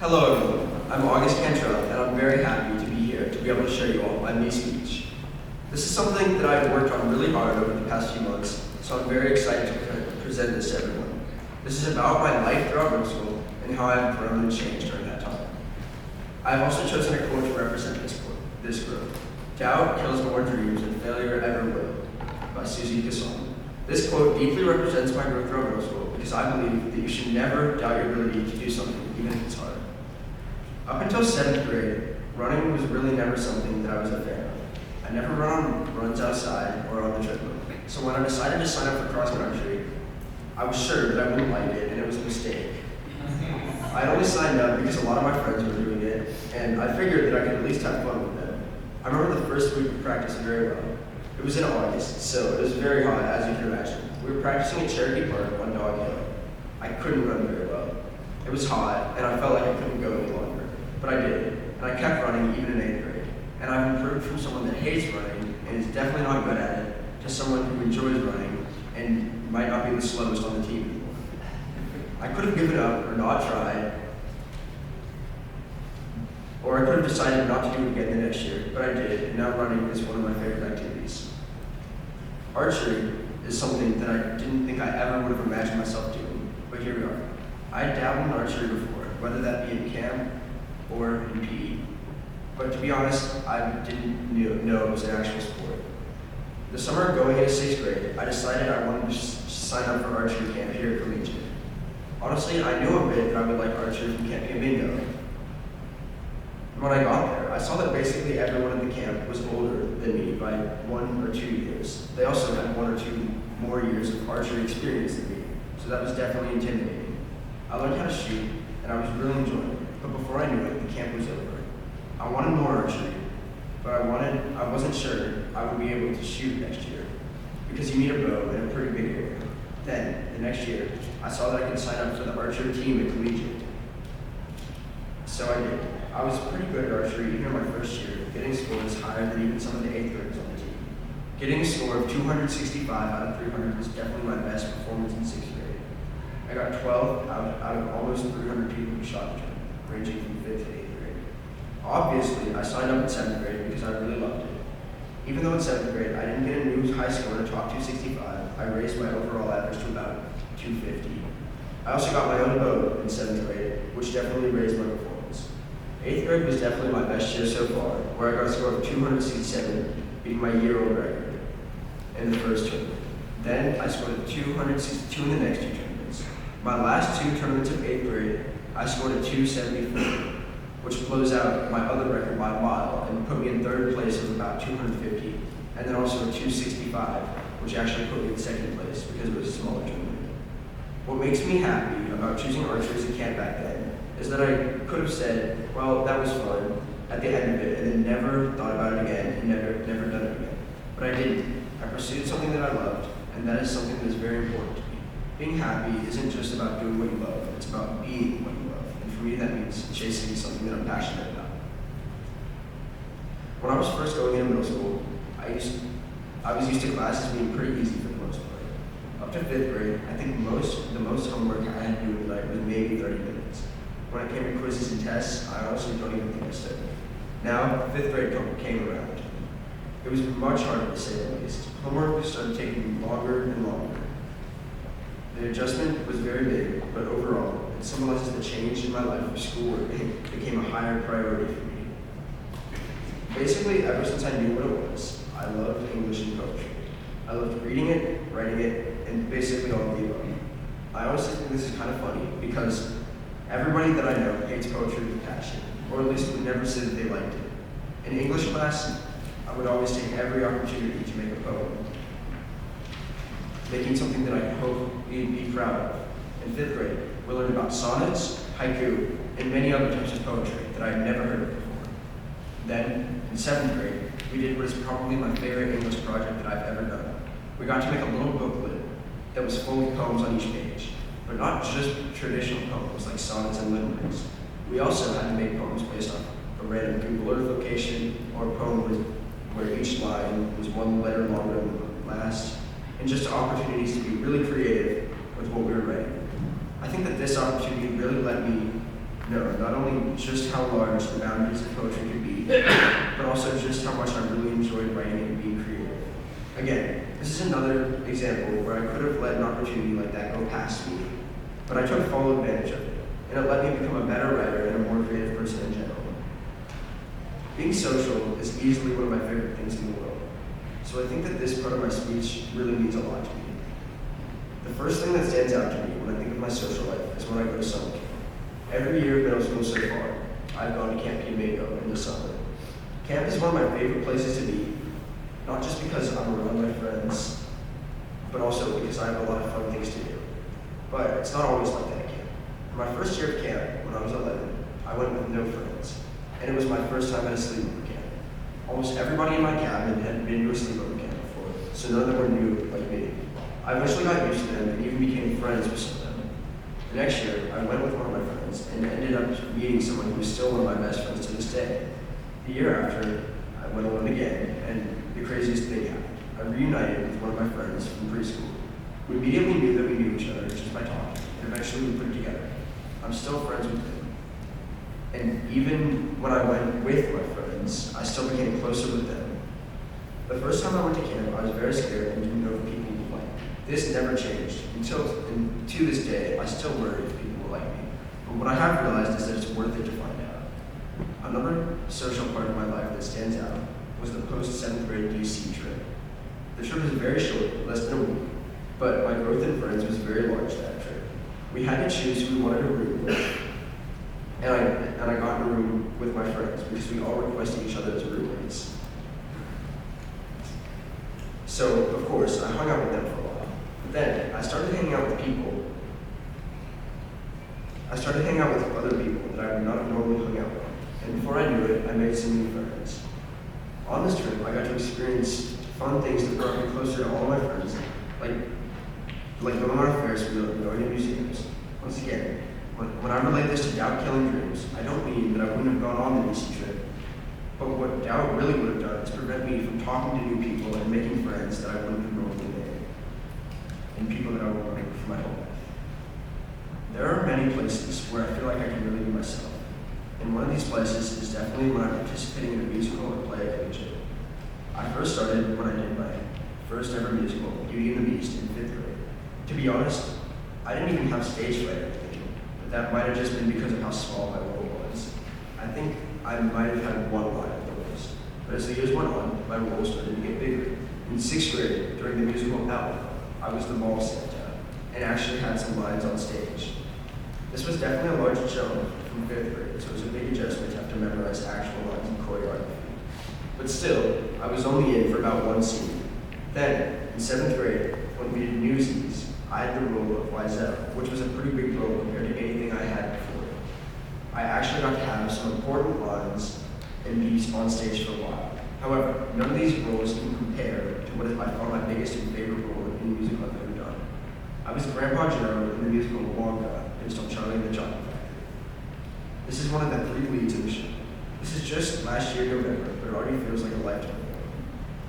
Hello everyone, I'm August Cantrell and I'm very happy to be here to be able to show you all my new speech. This is something that I've worked on really hard over the past few months, so I'm very excited to present this to everyone. This is about my life throughout middle school and how I've grown and changed during that time. I've also chosen a quote to represent this growth. Doubt kills more dreams than failure ever will, by Susie Gasson. This quote deeply represents my growth throughout middle school because I believe that you should never doubt your ability to do something, even if it's hard. Up until 7th grade, running was really never something that I was a fan of. I never run on runs outside or on the treadmill. So when I decided to sign up for cross country, I was sure that I wouldn't like it and it was a mistake. I only signed up because a lot of my friends were doing it and I figured that I could at least have fun with them. I remember the first week of practice very well. It was in August, so it was very hot, as you can imagine. We were practicing at Cherokee Park on Dog Hill. I couldn't run very well. It was hot, and I felt like I couldn't go any longer. But I did, and I kept running even in 8th grade. And I've improved from someone that hates running and is definitely not good at it to someone who enjoys running and might not be the slowest on the team anymore. I could have given up or not tried, or I could have decided not to do it again the next year, but I did, and now running is one of my favorite activities. Archery is something that I didn't think I ever would have imagined myself doing, but here we are. I dabbled in archery before, whether that be in camp or in PE. But to be honest, I didn't know it was an actual sport. The summer going into 6th grade, I decided I wanted to sign up for archery camp here at Collegiate. Honestly, I knew a bit that I would like archery from Camp Bingo. When I got there, I saw that basically everyone in the camp was older than me by 1 or 2 years. They also had 1 or 2 more years of archery experience than me, so that was definitely intimidating. I learned how to shoot, and I was really enjoying it, but before I knew it, the camp was over. I wanted more archery, but I wasn't sure I would be able to shoot next year, because you need a bow in a pretty big area. Then, the next year, I saw that I could sign up for the archery team at Collegiate. So I did. I was pretty good at archery even in my first year, getting scores higher than even some of the 8th graders on the team. Getting a score of 265 out of 300 was definitely my best performance in 6th grade. I got 12 out of almost 300 people who shot the tournament, ranging from 5th to 8th grade. Obviously, I signed up in 7th grade because I really loved it. Even though in 7th grade I didn't get a new high score to top 265, I raised my overall average to about 250. I also got my own bow in 7th grade, which definitely raised my performance. 8th grade was definitely my best year so far, where I got a score of 267, beating my year-old record in the first tournament. Then I scored a 262 in the next 2 tournaments. My last 2 tournaments of 8th grade, I scored a 274, which blows out my other record by a mile and put me in 3rd place of about 250, and then also a 265, which actually put me in 2nd place because it was a smaller tournament. What makes me happy about choosing archery as a camp back then is that I could have said, well, that was fun at the end of it, and then never thought about it again and never done it again. But I didn't. I pursued something that I loved, and that is something that is very important to me. Being happy isn't just about doing what you love, it's about being what you love. And for me, that means chasing something that I'm passionate about. When I was first going into middle school, I was used to classes being pretty easy for the most part. Up to 5th grade, I think the most homework I had to do in life was maybe 30 minutes. When it came to quizzes and tests, I honestly don't even think I stood. Now, 5th grade came around. It was much harder to say the least. Homework started taking longer and longer. The adjustment was very big, but overall, it symbolizes the change in my life where schoolwork became a higher priority for me. Basically, ever since I knew what it was, I loved English and poetry. I loved reading it, writing it, and basically all of the above. I honestly think this is kind of funny because everybody that I know hates poetry with passion, or at least would never say that they liked it. In English class, I would always take every opportunity to make a poem, making something that I could hope be proud of. In 5th grade, we learned about sonnets, haiku, and many other types of poetry that I had never heard of before. Then, in 7th grade, we did what is probably my favorite English project that I've ever done. We got to make a little booklet that was full of poems on each page, but not just traditional poems like sonnets and limericks. We also had to make poems based on a random Google Earth location or a poem where each line was 1 letter longer than the last, and just opportunities to be really creative with what we were writing. I think that this opportunity really let me know not only knowing just how large the boundaries of poetry could be, but also just how much I really enjoyed writing and being creative. Again, this is another example where I could have let an opportunity like that go past me, but I took full advantage of it, and it let me become a better writer and a more creative person in general. Being social is easily one of my favorite things in the world, so I think that this part of my speech really means a lot to me. The first thing that stands out to me when I think of my social life is when I go to summer camp. Every year of middle school so far, I've gone to Camp Piamago in the summer. Camp is one of my favorite places to be, not just because I'm around my friends, but also because I have a lot of fun things to do. But it's not always like that at camp. For my first year of camp, when I was 11, I went with no friends, and it was my first time at a sleepover camp. Almost everybody in my cabin had been to a sleepover camp before, so none of them were new like me. I eventually got used to them and even became friends with some of them. The next year, I went with one of my friends and ended up meeting someone who is still one of my best friends to this day. The year after, I went alone again, and the craziest thing happened. I reunited with one of my friends from preschool. We immediately knew that we knew each other just by talking, and eventually we put it together. I'm still friends with him. And even when I went with my friends, I still became closer with them. The first time I went to camp, I was very scared and didn't know if people would like me. This never changed. And to this day, I still worry if people will like me. But what I have realized is that it's worth it to find out. Another social part of my life that stands out was the post-7th grade DC trip. The trip was very short, less than a week, but my growth in friends was very large that trip. We had to choose who we wanted to room with, and I got in a room with my friends because we all requested each other as roommates. So, of course, I hung out with them for a while. But then, I started hanging out with other people that I would not have normally hung out with. And before I knew it, I made some new friends. On this trip, I got to experience fun things that brought me closer to all my friends, like going on a Ferris wheel and going to museums. Once again, when I relate this to doubt killing dreams, I don't mean that I wouldn't have gone on the DC trip, but what doubt really would have done is prevent me from talking to new people and making friends that I wouldn't have normally made, and people that I would want for my whole life. There are many places where I feel like I can really be myself, and one of these places is definitely when I'm participating in a musical or play at collegiate. I first started when I did my first ever musical, Beauty and the Beast, in 5th grade. To be honest, I didn't even have stage fright or anything, but that might have just been because of how small my role was. I think I might have had one line at the most, but as the years went on, my role started to get bigger. In 6th grade, during the musical L, I was the ball Santa, and actually had some lines on stage. This was definitely a large jump from 5th grade, so it was a big adjustment to have to memorize actual lines and choreography. But still, I was only in for about one scene. Then, in 7th grade, when we did Newsies, I had the role of Wiesel, which was a pretty big role compared to anything I had before. I actually got to have some important lines and be on stage for a while. However, none of these roles can compare to what I found my biggest and favorite role in musical I've ever done. I was Grandpa Joe in the musical Wonka, based on Charlie and the Chocolate Factory. This is one of the 3 leads in the show. This is just last year, November, but it already feels like a lifetime ago.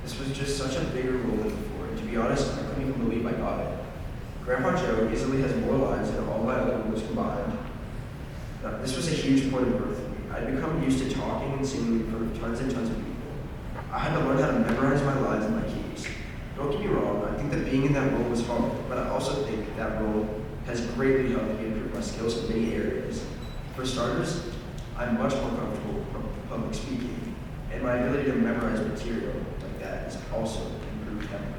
This was just such a bigger role than before, and to be honest, I couldn't even believe I got it. Grandpa Joe easily has more lines than all my other roles combined. This was a huge point of growth for me. I'd become used to talking and singing in front of tons and tons of people. I had to learn how to memorize my lines and my keys. Don't get me wrong, I think that being in that role was hard, but I also think that role has greatly helped me improve my skills in many areas. For starters, I'm much more comfortable with public speaking, and my ability to memorize material like that is also improved heavily.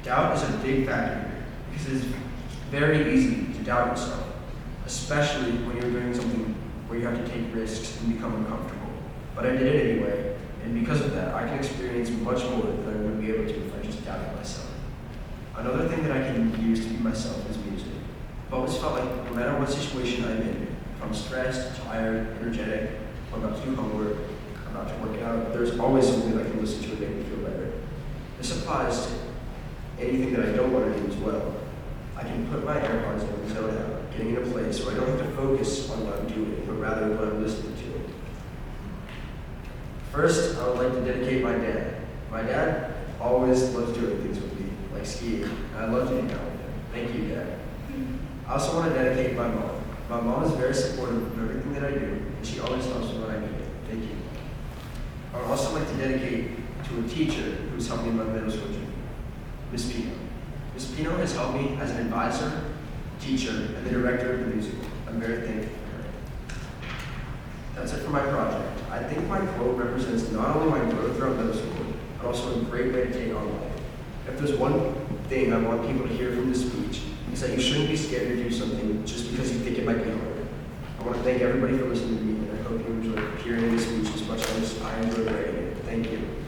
Doubt is a big factor here, because it is very easy to doubt yourself, especially when you're doing something where you have to take risks and become uncomfortable. But I did it anyway, and because of that, I can experience much more than I would be able to if I just doubted myself. Another thing that I can use to be myself is music. I've always felt like no matter what situation I'm in, if I'm stressed, tired, energetic, I'm about to do homework, I'm about to work out, there's always something I can listen to to make me feel better. This applies to anything that I don't want to do as well. I can put my AirPods in and zone out, getting in a place where I don't have to focus on what I'm doing, but rather what I'm listening to. First, I would like to dedicate my dad. My dad always loves doing things with me, like skiing, and I love hanging out with him. Thank you, Dad. I also want to dedicate my mom. My mom is very supportive of everything that I do, and she always helps me when I need it. Thank you. I would also like to dedicate to a teacher who's helped me in my middle school journey, Miss Pino. Miss Pino has helped me as an advisor, teacher, and the director of the musical. I'm very thankful for her. That's it for my project. I think my quote represents not only my growth throughout middle school, but also a great way to take on life. If there's one thing I want people to hear from this speech, it's that you shouldn't be scared to do something just because you think it might be hard. I want to thank everybody for listening to me, and I hope you enjoyed hearing this speech as much as I enjoyed writing it. Thank you.